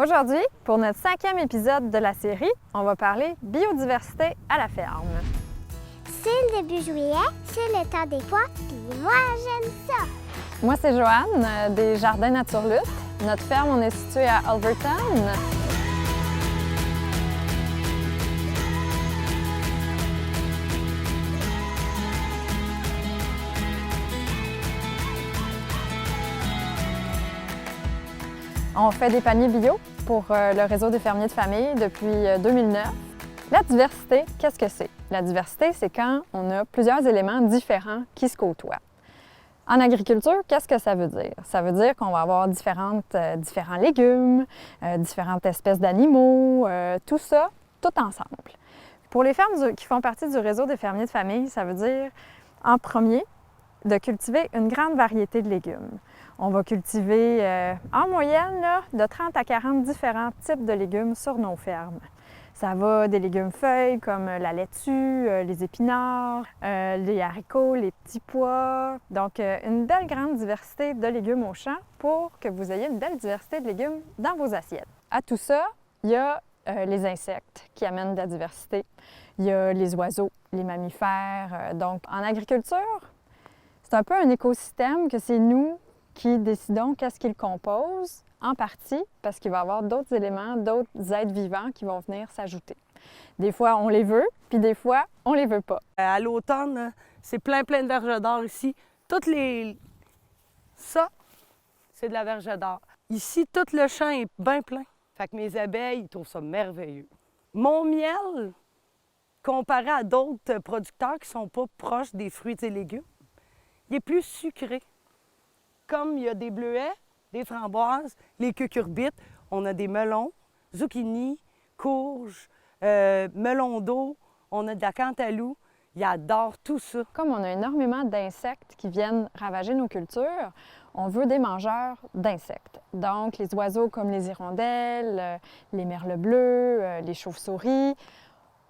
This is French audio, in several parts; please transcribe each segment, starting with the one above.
Aujourd'hui, pour notre 5e épisode de la série, on va parler biodiversité à la ferme. C'est le début juillet, c'est le temps des pois, puis moi j'aime ça. Moi, c'est Joanne des Jardins Naturlutte. Notre ferme, on est situé à Alberton. On fait des paniers bio pour le réseau des fermiers de famille depuis 2009. La diversité, qu'est-ce que c'est? La diversité, c'est quand on a plusieurs éléments différents qui se côtoient. En agriculture, qu'est-ce que ça veut dire? Ça veut dire qu'on va avoir différents légumes, différentes espèces d'animaux, tout ça, tout ensemble. Pour les fermes qui font partie du réseau des fermiers de famille, ça veut dire, en premier, de cultiver une grande variété de légumes. On va cultiver en moyenne là, de 30 à 40 différents types de légumes sur nos fermes. Ça va des légumes feuilles comme la laitue, les épinards, les haricots, les petits pois. Donc, une belle grande diversité de légumes au champ pour que vous ayez une belle diversité de légumes dans vos assiettes. À tout ça, il y a les insectes qui amènent de la diversité. Il y a les oiseaux, les mammifères. Donc, en agriculture, c'est un peu un écosystème que c'est nous qui décidons qu'est-ce qu'il compose, en partie parce qu'il va y avoir d'autres éléments, d'autres êtres vivants qui vont venir s'ajouter. Des fois, on les veut, puis des fois, on les veut pas. À l'automne, c'est plein de verges d'or ici. Ça, c'est de la verge d'or. Ici, tout le champ est bien plein. Fait que mes abeilles, ils trouvent ça merveilleux. Mon miel, comparé à d'autres producteurs qui ne sont pas proches des fruits et légumes, il est plus sucré. Comme il y a des bleuets, des framboises, les cucurbites, on a des melons, zucchini, courges, melons d'eau, on a de la cantaloupe. Ils adorent tout ça. Comme on a énormément d'insectes qui viennent ravager nos cultures, on veut des mangeurs d'insectes. Donc, les oiseaux comme les hirondelles, les merles bleus, les chauves-souris.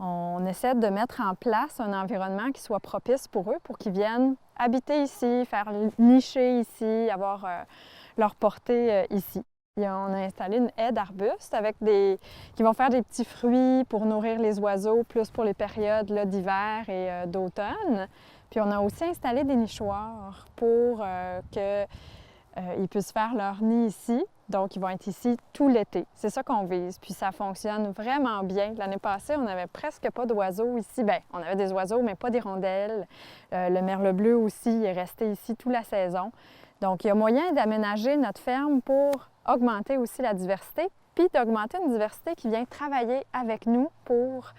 On essaie de mettre en place un environnement qui soit propice pour eux, pour qu'ils viennent habiter ici, faire nicher ici, avoir leur portée ici. On a installé une haie d'arbustes qui vont faire des petits fruits pour nourrir les oiseaux, plus pour les périodes d'hiver et d'automne. Puis on a aussi installé des nichoirs pour qu'ils puissent faire leur nid ici. Donc, ils vont être ici tout l'été. C'est ça qu'on vise. Puis ça fonctionne vraiment bien. L'année passée, on n'avait presque pas d'oiseaux ici. Bien, on avait des oiseaux, mais pas d'hirondelles. Le merle bleu aussi est resté ici toute la saison. Donc, il y a moyen d'aménager notre ferme pour augmenter aussi la diversité, puis d'augmenter une diversité qui vient travailler avec nous pour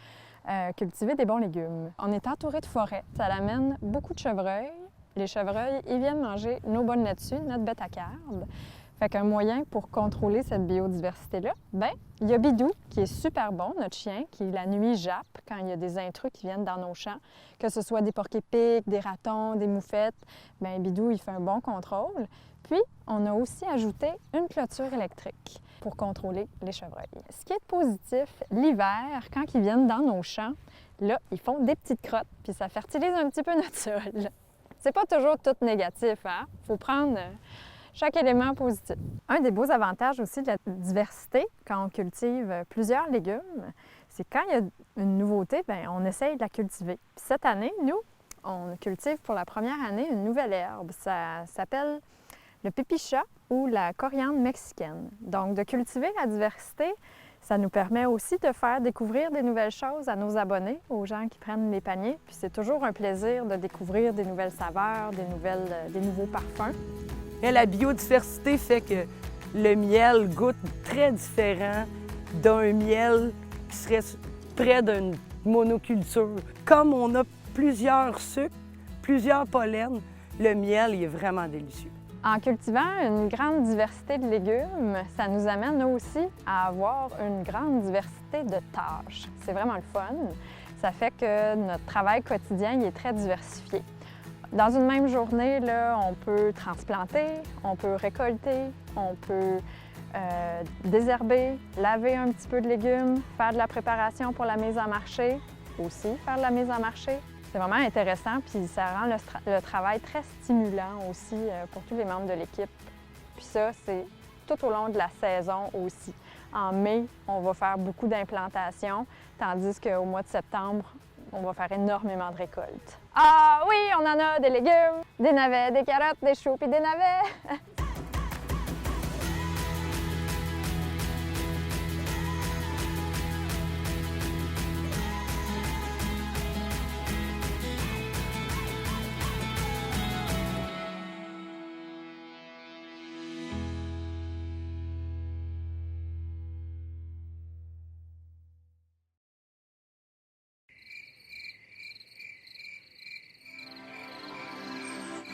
cultiver des bons légumes. On est entouré de forêts. Ça amène beaucoup de chevreuils. Les chevreuils, ils viennent manger nos bonnes laitues, notre bétacarde. Fait qu'un moyen pour contrôler cette biodiversité-là, bien, il y a Bidou, qui est super bon, notre chien, qui la nuit jappe quand il y a des intrus qui viennent dans nos champs, que ce soit des porcs-épics, des ratons, des moufettes. Bien, Bidou, il fait un bon contrôle. Puis, on a aussi ajouté une clôture électrique pour contrôler les chevreuils. Ce qui est positif, l'hiver, quand ils viennent dans nos champs, là, ils font des petites crottes, puis ça fertilise un petit peu notre sol. C'est pas toujours tout négatif, hein? Faut prendre chaque élément positif. Un des beaux avantages aussi de la diversité quand on cultive plusieurs légumes, c'est quand il y a une nouveauté, bien, on essaye de la cultiver. Puis cette année, nous, on cultive pour la première année une nouvelle herbe. Ça s'appelle le pépicha ou la coriandre mexicaine. Donc, de cultiver la diversité, ça nous permet aussi de faire découvrir des nouvelles choses à nos abonnés, aux gens qui prennent les paniers. Puis c'est toujours un plaisir de découvrir des nouvelles saveurs, des nouveaux parfums. Et la biodiversité fait que le miel goûte très différent d'un miel qui serait près d'une monoculture. Comme on a plusieurs sucres, plusieurs pollens, le miel il est vraiment délicieux. En cultivant une grande diversité de légumes, ça nous amène aussi à avoir une grande diversité de tâches. C'est vraiment le fun. Ça fait que notre travail quotidien il est très diversifié. Dans une même journée, là, on peut transplanter, on peut récolter, on peut désherber, laver un petit peu de légumes, faire de la préparation pour la mise en marché, aussi faire de la mise en marché. C'est vraiment intéressant, puis ça rend le travail très stimulant aussi pour tous les membres de l'équipe. Puis ça, c'est tout au long de la saison aussi. En mai, on va faire beaucoup d'implantations, tandis qu'au mois de septembre, on va faire énormément de récoltes. Ah oui, on en a des légumes, des navets, des carottes, des choux puis des navets.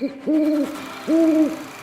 Ouh, ouh, ouh.